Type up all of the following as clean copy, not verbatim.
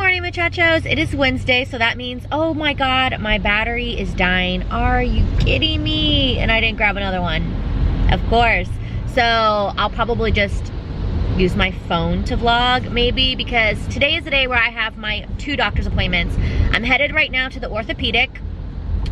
morning, muchachos. It is Wednesday, so that means, oh my God, my battery is dying. Are you kidding me? And I didn't grab another one, of course. So I'll probably just use my phone to vlog maybe, because today is the day where I have my 2 doctor's appointments. I'm headed right now to the orthopedic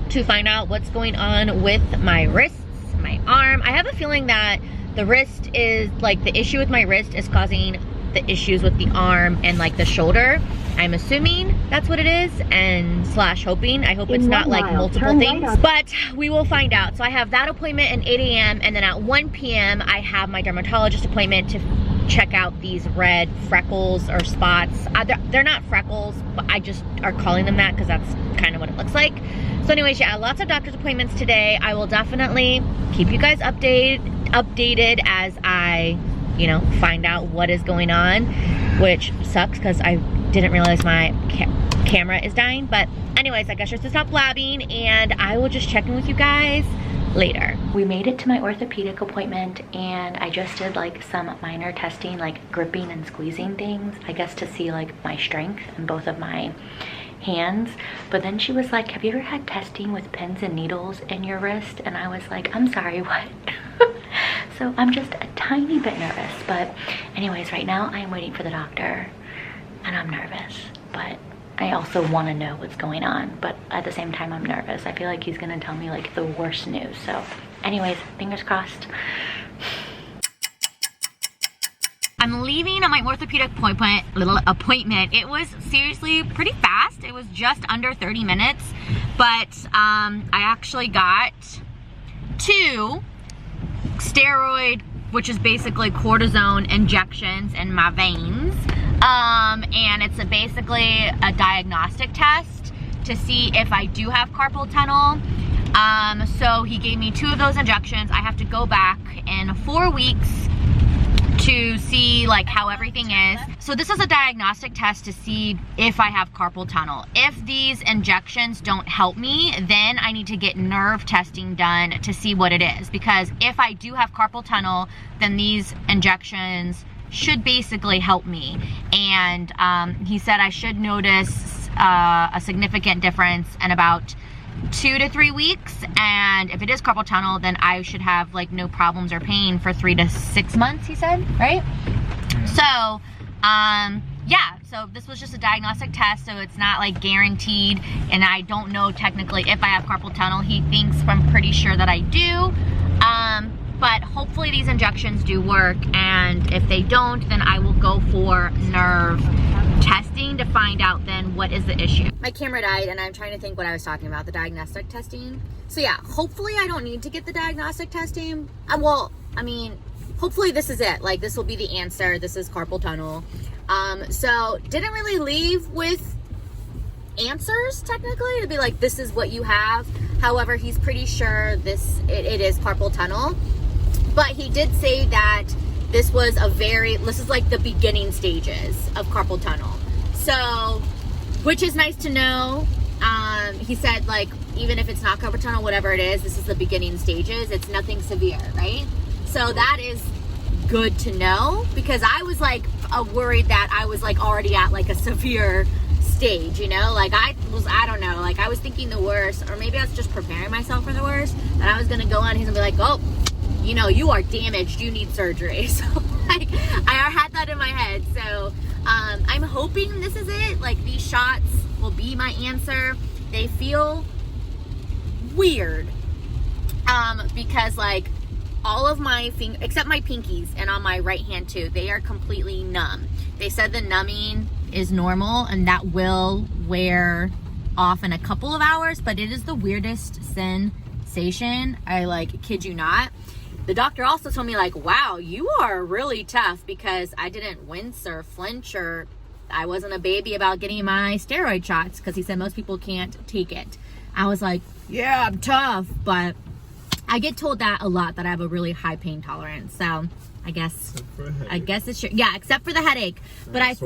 to find out what's going on with my wrists, my arm. I have a feeling that the wrist is, like, the issue with my wrist is causing the issues with the arm and like the shoulder. I'm assuming that's what it is, and slash hoping. I hope it's not like multiple things, but we will find out. So I have that appointment at 8 a.m. and then at 1 p.m. I have my dermatologist appointment to check out these red freckles or spots. They're not freckles, but I just are calling them that because that's kind of what it looks like. So anyways, yeah, lots of doctor's appointments today. I will definitely keep you guys updated as I, you know, find out what is going on, which sucks because I didn't realize my camera is dying. But anyways, I guess just to stop blabbing, and I will just check in with you guys later. We made it to my orthopedic appointment, and I just did like some minor testing, like gripping and squeezing things, I guess to see like my strength in both of my hands. But then she was like, have you ever had testing with pins and needles in your wrist? And I was like, I'm sorry, what? So I'm just a tiny bit nervous. But anyways, right now I am waiting for the doctor, and I'm nervous, but I also want to know what's going on. But at the same time, I'm nervous. I feel like he's gonna tell me like the worst news. So anyways, fingers crossed. I'm leaving on my orthopedic appointment. It was seriously pretty fast. It was just under 30 minutes, but I actually got 2 steroid, which is basically cortisone injections in my veins, and it's basically a diagnostic test to see if I do have carpal tunnel. So he gave me 2 of those injections. I have to go back in 4 weeks to see like how everything is. So this is a diagnostic test to see if I have carpal tunnel. If these injections don't help me, then I need to get nerve testing done to see what it is. Because if I do have carpal tunnel, then these injections should basically help me. And he said I should notice a significant difference in about 2 to 3 weeks, and if it is carpal tunnel, then I should have like no problems or pain for 3 to 6 months, he said, right? So yeah, so this was just a diagnostic test, so it's not like guaranteed, and I don't know technically if I have carpal tunnel. He thinks, I'm pretty sure that I do, but hopefully these injections do work, and if they don't, then I will go for nerve testing to find out then what is the issue. My camera died, and I'm trying to think what I was talking about, the diagnostic testing. So yeah, hopefully I don't need to get the diagnostic testing. Well, I mean, hopefully this is it. Like, this will be the answer. This is carpal tunnel. So didn't really leave with answers technically to be like, this is what you have. However, he's pretty sure it is carpal tunnel. But he did say that this is like the beginning stages of carpal tunnel. So, which is nice to know. He said, like, even if it's not carpal tunnel, whatever it is, this is the beginning stages. It's nothing severe, right? So that is good to know, because I was like worried that I was like already at like a severe stage, you know? Like I don't know, like I was thinking the worst, or maybe I was just preparing myself for the worst, that I was gonna go on, he's gonna be like, oh, you know, you are damaged, you need surgery. So like, I had that in my head. So I'm hoping this is it. Like, these shots will be my answer. They feel weird because like all of my fingers, except my pinkies and on my right hand too, they are completely numb. They said the numbing is normal and that will wear off in a couple of hours, but it is the weirdest sensation. I like kid you not. The doctor also told me like, wow, you are really tough, because I didn't wince or flinch, or I wasn't a baby about getting my steroid shots, because he said most people can't take it. I was like, yeah, I'm tough, but I get told that a lot, that I have a really high pain tolerance. So I guess it's true. Yeah, except for the headache. But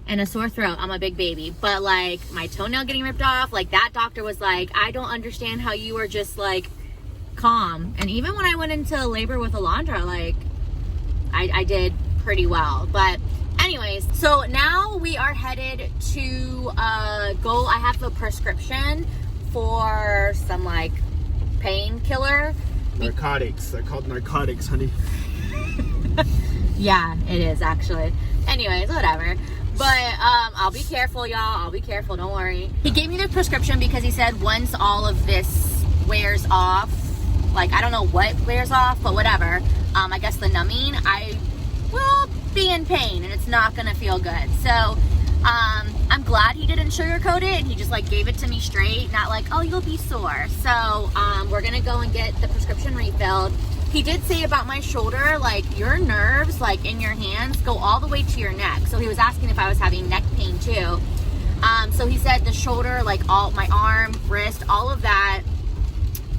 and a sore throat. I'm a big baby. But like my toenail getting ripped off, like that doctor was like, I don't understand how you were just like calm. And even when I went into labor with Alondra, like I did pretty well. But anyways, so now we are headed to I have a prescription for some like painkiller. Narcotics. They're called narcotics, honey. Yeah, it is actually. Anyways, whatever. But I'll be careful, y'all. I'll be careful, don't worry. He gave me the prescription because he said once all of this wears off, like I don't know what wears off, but whatever, I guess the numbing, I will be in pain and it's not gonna feel good. So I'm glad he didn't sugarcoat it and he just like gave it to me straight, not like, oh, you'll be sore. So we're gonna go and get the prescription refilled. He did say about my shoulder, like your nerves like in your hands go all the way to your neck. So he was asking if I was having neck pain too. So he said the shoulder, like all my arm, wrist, all of that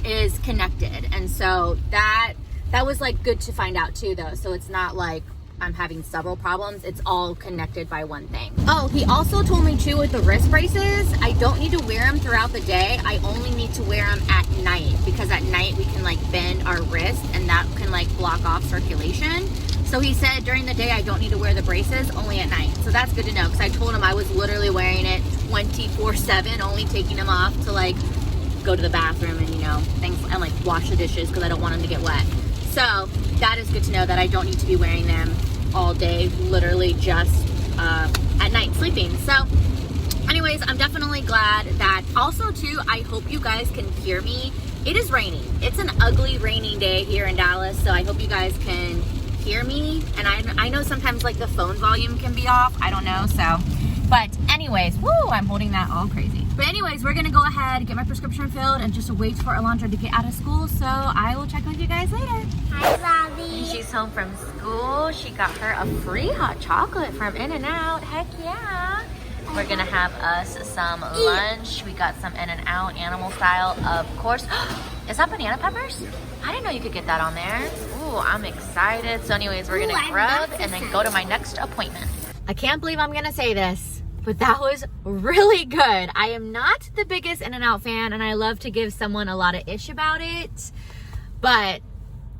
is connected. And so that was like good to find out too though. So it's not like I'm having several problems. It's all connected by one thing. Oh, he also told me too with the wrist braces, I don't need to wear them throughout the day. I only need to wear them at night because at night we can like bend our wrist and that can like block off circulation. So he said during the day I don't need to wear the braces, only at night. So that's good to know because I told him I was literally wearing it 24/7, only taking them off to like go to the bathroom and, you know, things, and like wash the dishes because I don't want them to get wet. So that is good to know that I don't need to be wearing them all day, literally just at night sleeping. So anyways, I'm definitely glad that. Also too, I hope you guys can hear me. It is raining. It's an ugly rainy day here in Dallas, so I hope you guys can hear me. And I know sometimes like the phone volume can be off, I don't know, so. But anyways, woo, I'm holding that all crazy. But anyways, we're gonna go ahead, get my prescription filled, and just wait for Alondra to get out of school, so I will check with you guys later. Hi, Bobby. She's home from school. She got her a free hot chocolate from In-N-Out. Heck yeah. We're gonna have us some lunch. We got some In-N-Out animal style, of course. Is that banana peppers? I didn't know you could get that on there. Ooh, I'm excited. So anyways, we're gonna grub and then go to my next appointment. I can't believe I'm gonna say this, but that was really good. I am not the biggest In-N-Out fan, and I love to give someone a lot of ish about it, but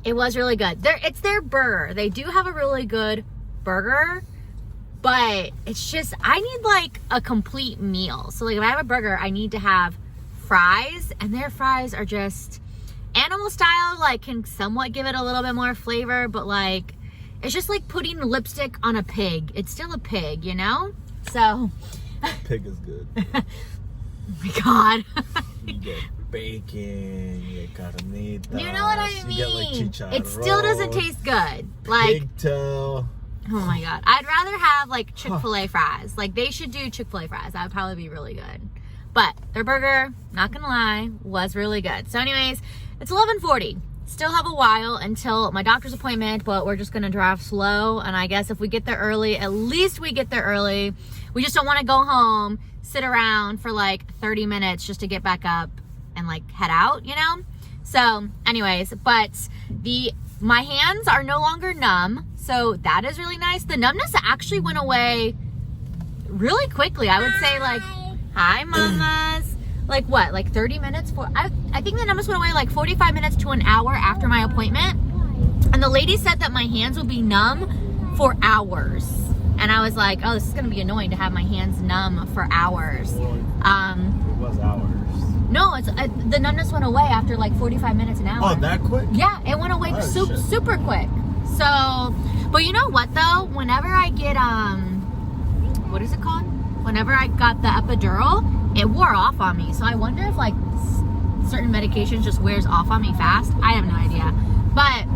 it was really good. It's their burger. They do have a really good burger, but it's just, I need like a complete meal. So like if I have a burger, I need to have fries, and their fries are just animal style, like can somewhat give it a little bit more flavor, but like, it's just like putting lipstick on a pig. It's still a pig, you know? So. Pig is good. Oh my God. You get bacon, you get carnitas. You know what I mean? You get like chicharron. It still doesn't taste good. Like, pig toe. Oh my God. I'd rather have like Chick-fil-A fries. Like they should do Chick-fil-A fries. That would probably be really good. But their burger, not gonna lie, was really good. So anyways, it's 11:40. Still have a while until my doctor's appointment, but we're just gonna drive slow. And I guess if we get there early, at least we get there early. We just don't wanna go home, sit around for like 30 minutes just to get back up and like head out, you know? So anyways, but my hands are no longer numb. So that is really nice. The numbness actually went away really quickly. I would say like, hi mamas. Like what, like 30 minutes? I think the numbness went away like 45 minutes to an hour after my appointment. And the lady said that my hands would be numb for hours. And I was like, oh, this is gonna be annoying to have my hands numb for hours. It was hours. No, the numbness went away after like 45 minutes an hour. Oh, that quick? Yeah, it went away super quick. So, but you know what though? Whenever I get, what is it called? Whenever I got the epidural, it wore off on me. So I wonder if like certain medications just wears off on me fast. I have no idea. But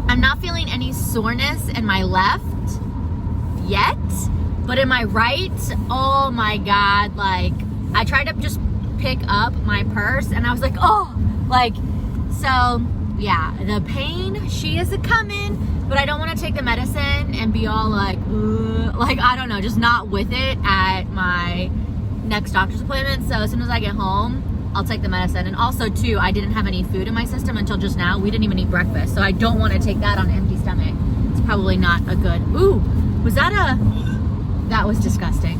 I'm not feeling any soreness in my left yet. But in my right, oh my God. Like I tried to just pick up my purse and I was like, oh, like, so yeah, the pain, she is a-coming. But I don't want to take the medicine and be all like, I don't know, just not with it at my next doctor's appointment. So as soon as I get home, I'll take the medicine. And also too, I didn't have any food in my system until just now. We didn't even eat breakfast. So I don't want to take that on an empty stomach. It's probably not a good, that was disgusting.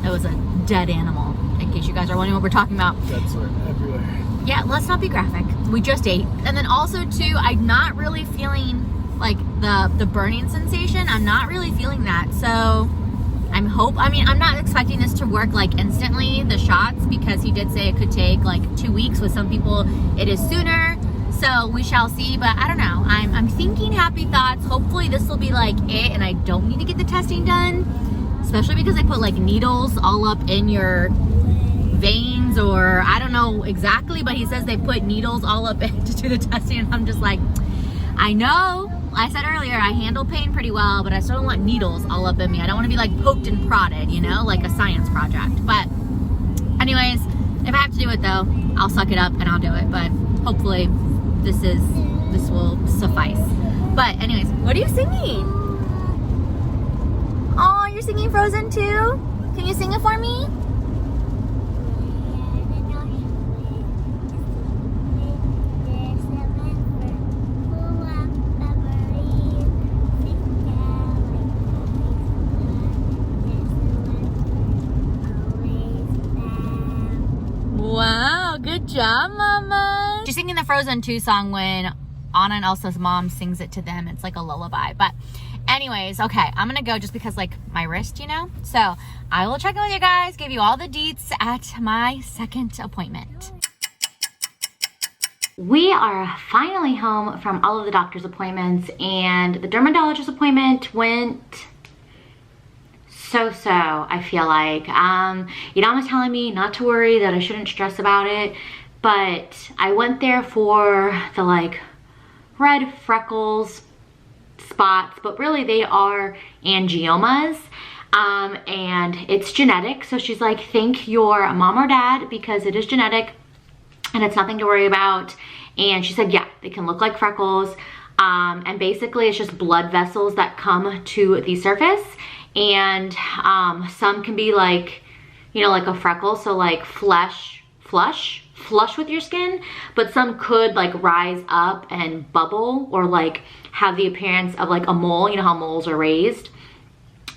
It was a dead animal, in case you guys are wondering what we're talking about. Deads are everywhere. Yeah, let's not be graphic. We just ate. And then also too, I'm not really feeling like the burning sensation. I'm not really feeling that. So I'm not expecting this to work like instantly, the shots, because he did say it could take like 2 weeks. With some people it is sooner, so we shall see. But I don't know, I'm thinking happy thoughts. Hopefully this will be like it and I don't need to get the testing done, especially because they put like needles all up in your veins, or I don't know exactly, but he says they put needles all up in to do the testing, and I'm just like, I know I said earlier I handle pain pretty well, but I still don't want needles all up in me. I don't want to be like poked and prodded, you know, like a science project. But anyways, if I have to do it though, I'll suck it up and I'll do it. But hopefully this will suffice. But anyways, what are you singing? Oh, you're singing Frozen too? Can you sing it for me? Wow, good job, Mama. She's singing the Frozen 2 song when Anna and Elsa's mom sings it to them. It's like a lullaby. But anyways, okay, I'm gonna go just because like my wrist, you know? So I will check in with you guys, give you all the deets at my second appointment. We are finally home from all of the doctor's appointments, and the dermatologist appointment went so I feel like. Yadam was telling me not to worry, that I shouldn't stress about it, but I went there for the like red freckles spots, but really they are angiomas, and it's genetic. So she's like, thank your mom or dad, because it is genetic and it's nothing to worry about. And she said, yeah, they can look like freckles, and basically it's just blood vessels that come to the surface. And some can be like, you know, like a freckle, so like flush with your skin, but some could like rise up and bubble, or like have the appearance of like a mole, you know how moles are raised.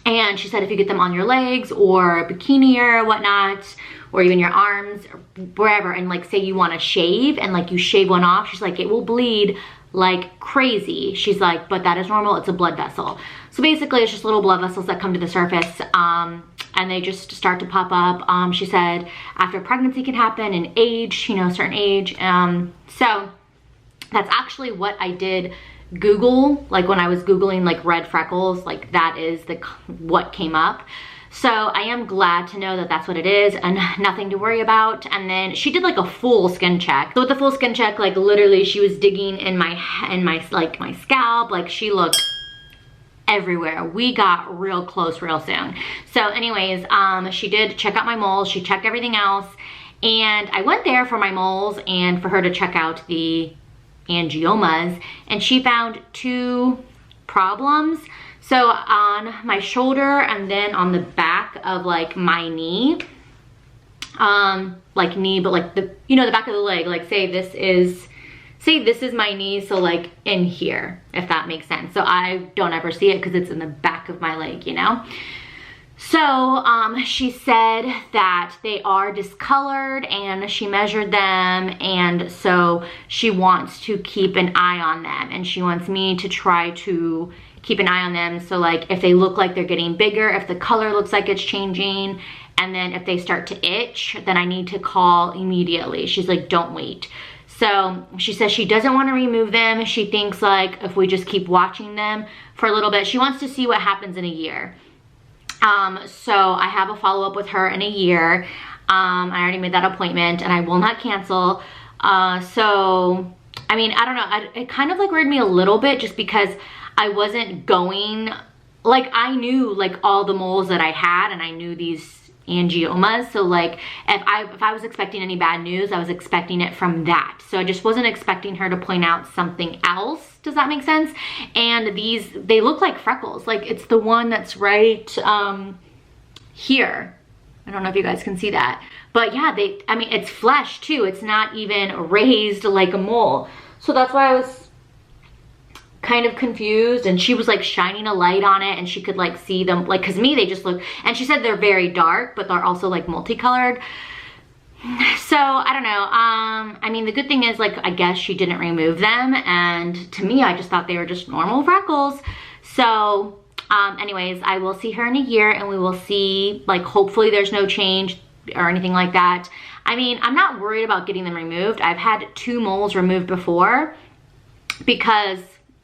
And she said if you get them on your legs or a bikini or whatnot, or even your arms or wherever, and like say you want to shave and like you shave one off, she's like, it will bleed like crazy. She's like, but that is normal, it's a blood vessel. So basically it's just little blood vessels that come to the surface, and they just start to pop up. She said after pregnancy can happen, and age, you know, certain age. So that's actually what I did Google, like when I was Googling like red freckles, like that is what came up. So I am glad to know that that's what it is and nothing to worry about. And then she did like a full skin check. So with the full skin check, like literally she was digging in my scalp, like she looked everywhere. We got real close real soon. So anyways, she did check out my moles, she checked everything else, and I went there for my moles and for her to check out the angiomas, and she found 2 problems. So on my shoulder and then on the back of like my knee, like knee, but like the, you know, the back of the leg, like say this is my knee, so like in here, if that makes sense. So I don't ever see it because it's in the back of my leg, you know? So she said that they are discolored, and she measured them, and so she wants to keep an eye on them, and she wants me to try to keep an eye on them. So like if they look like they're getting bigger, if the color looks like it's changing, and then if they start to itch, then I need to call immediately. She's like, don't wait. So she says she doesn't want to remove them. She thinks like if we just keep watching them for a little bit, she wants to see what happens in a year. So I have a follow-up with her in a year. I already made that appointment and I will not cancel. So, I mean, I don't know. It kind of like worried me a little bit just because I wasn't going, like I knew like all the moles that I had, and I knew these angiomas. So like if I was expecting any bad news, I was expecting it from that. So I just wasn't expecting her to point out something else. Does that make sense? And these, they look like freckles. Like it's the one that's right here. I don't know if you guys can see that. But yeah, I mean, it's flesh too. It's not even raised like a mole. So that's why I was kind of confused, and she was like shining a light on it, and she could like see them, like, cause me, they just look, and she said they're very dark, but they're also like multicolored. So I don't know. I mean, the good thing is, like, I guess she didn't remove them, and to me, I just thought they were just normal freckles. So anyways, I will see her in a year, and we will see, like, hopefully there's no change or anything like that. I mean, I'm not worried about getting them removed. I've had 2 moles removed before because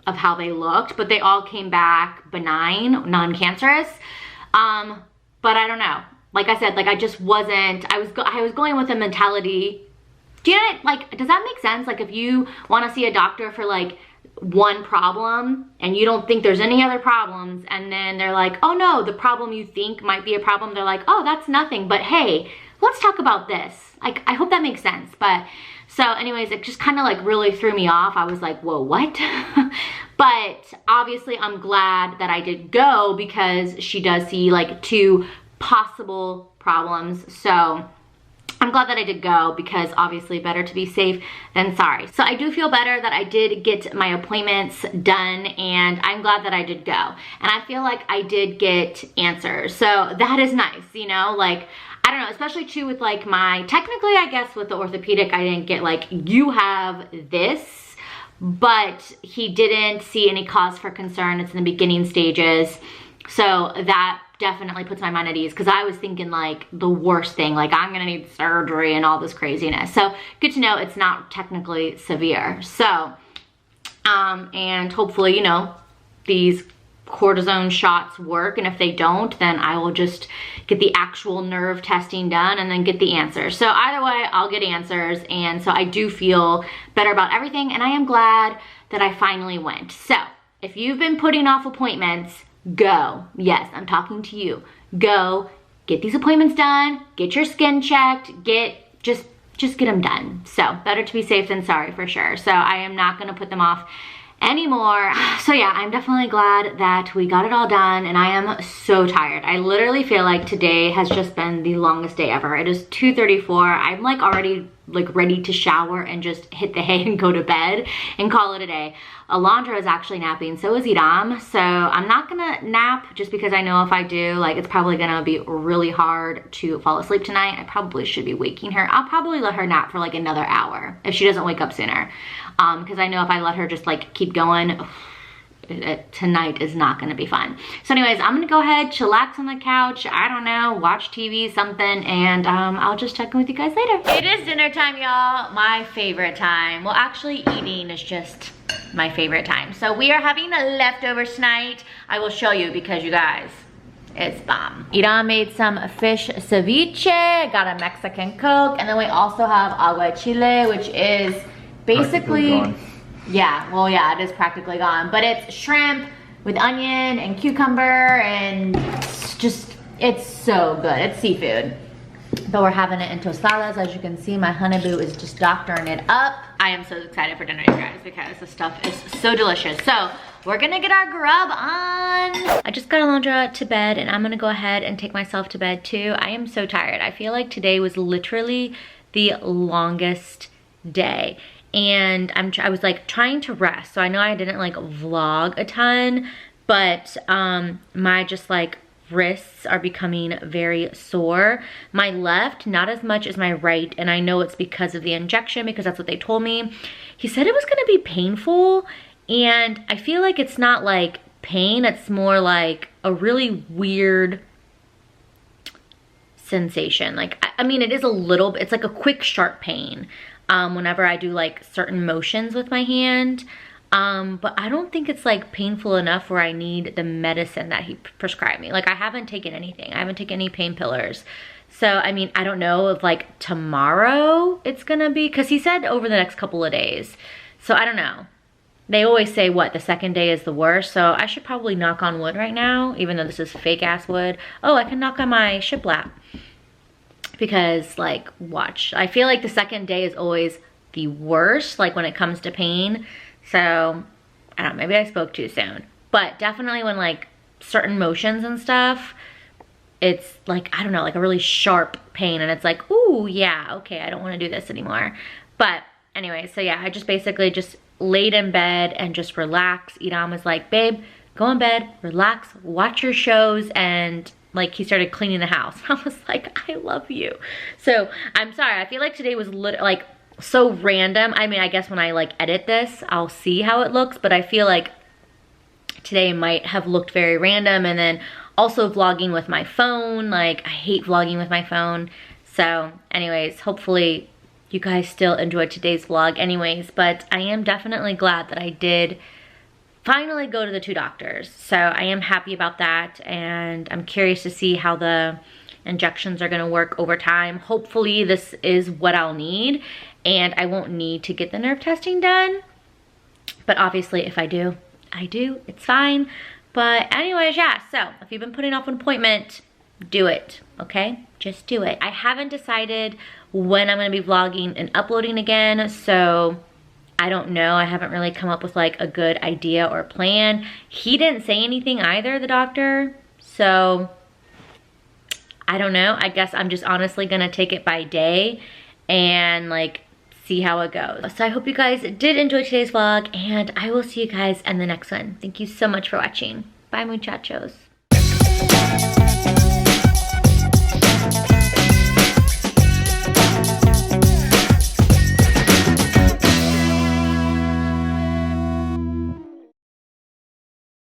of how they looked, but they all came back benign, non-cancerous. But I don't know. Like I said, like, I just wasn't, I was going with a mentality. Do you know, like, does that make sense? Like, if you want to see a doctor for, like, one problem and you don't think there's any other problems, and then they're like, oh no, the problem you think might be a problem, they're like, oh, that's nothing, but hey, let's talk about this. Like, I hope that makes sense. But so anyways, it just kind of like really threw me off. I was like, whoa, what? But obviously I'm glad that I did go, because she does see like 2 possible problems. So I'm glad that I did go, because obviously better to be safe than sorry. So I do feel better that I did get my appointments done, and I'm glad that I did go. And I feel like I did get answers. So that is nice, you know, like, I don't know, especially too with like my, technically I guess with the orthopedic, I didn't get like, you have this, but he didn't see any cause for concern. It's in the beginning stages. So that definitely puts my mind at ease, because I was thinking like the worst thing, like I'm gonna need surgery and all this craziness. So good to know it's not technically severe. So, and hopefully, you know, these cortisone shots work, and if they don't, then I will just get the actual nerve testing done and then get the answers. So either way, I'll get answers, and so I do feel better about everything, and I am glad that I finally went. So if you've been putting off appointments, go. Yes, I'm talking to you. Go, get these appointments done, get your skin checked, just get them done. So better to be safe than sorry, for sure. So I am not gonna put them off anymore. So yeah, I'm definitely glad that we got it all done, and I am so tired. I literally feel like today has just been the longest day ever. It is 2:34. I'm like already like ready to shower and just hit the hay and go to bed and call it a day. Alondra is actually napping, so is Idam. So I'm not gonna nap, just because I know if I do, like, it's probably gonna be really hard to fall asleep tonight. I probably should be waking her. I'll probably let her nap for like another hour if she doesn't wake up sooner. Because I know if I let her just like keep going, tonight is not gonna be fun. So anyways, I'm gonna go ahead, chillax on the couch, I don't know, watch TV, something, and I'll just check in with you guys later. It is dinner time, y'all. My favorite time. Well, actually, eating is just my favorite time. So we are having leftovers tonight. I will show you, because you guys, it's bomb. Ira made some fish ceviche, got a Mexican Coke, and then we also have agua chile, which is basically, yeah, well, yeah, it is practically gone, but it's shrimp with onion and cucumber, and it's so good. It's seafood. But we're having it in tostadas. As you can see, my honeyboo is just doctoring it up. I am so excited for dinner, you guys, because the stuff is so delicious. So we're gonna get our grub on. I just got Alondra to bed, and I'm gonna go ahead and take myself to bed too. I am so tired. I feel like today was literally the longest day. And I was like trying to rest. So I know I didn't like vlog a ton, but my just like wrists are becoming very sore. My left, not as much as my right, and I know it's because of the injection, because that's what they told me. He said it was gonna be painful, and I feel like it's not like pain, it's more like a really weird sensation. Like, I mean, it is a little, it's like a quick sharp pain. Whenever I do like certain motions with my hand, but I don't think it's like painful enough where I need the medicine that he prescribed me. Like, I haven't taken anything. I haven't taken any painkillers. So, I mean, I don't know if like tomorrow it's gonna be, because he said over the next couple of days. So I don't know. They always say what, the second day is the worst. So I should probably knock on wood right now, even though this is fake ass wood. Oh, I can knock on my shiplap. Because like, watch, I feel like the second day is always the worst, like when it comes to pain. So I don't know, maybe I spoke too soon, but definitely when like certain motions and stuff, it's like, I don't know, like a really sharp pain, and it's like, ooh, yeah, okay, I don't want to do this anymore. But anyway, so yeah, I just basically just laid in bed and just relaxed. Idam was like, babe, go in bed, relax, watch your shows, and like he started cleaning the house. I was like, I love you. So I'm sorry, I feel like today was like so random. I mean, I guess when I like edit this, I'll see how it looks, but I feel like today might have looked very random. And then also vlogging with my phone, like I hate vlogging with my phone. So anyways, hopefully you guys still enjoyed today's vlog anyways, but I am definitely glad that I did finally go to the 2 doctors. So I am happy about that, and I'm curious to see how the injections are gonna work over time. Hopefully this is what I'll need and I won't need to get the nerve testing done. But obviously if I do, it's fine. But anyways, yeah, so if you've been putting off an appointment, do it, okay? Just do it. I haven't decided when I'm gonna be vlogging and uploading again, so I don't know. I haven't really come up with like a good idea or plan. He didn't say anything either, the doctor, so I don't know. I guess I'm just honestly gonna take it by day and like see how it goes. So I hope you guys did enjoy today's vlog, and I will see you guys in the next one. Thank you so much for watching. Bye, muchachos.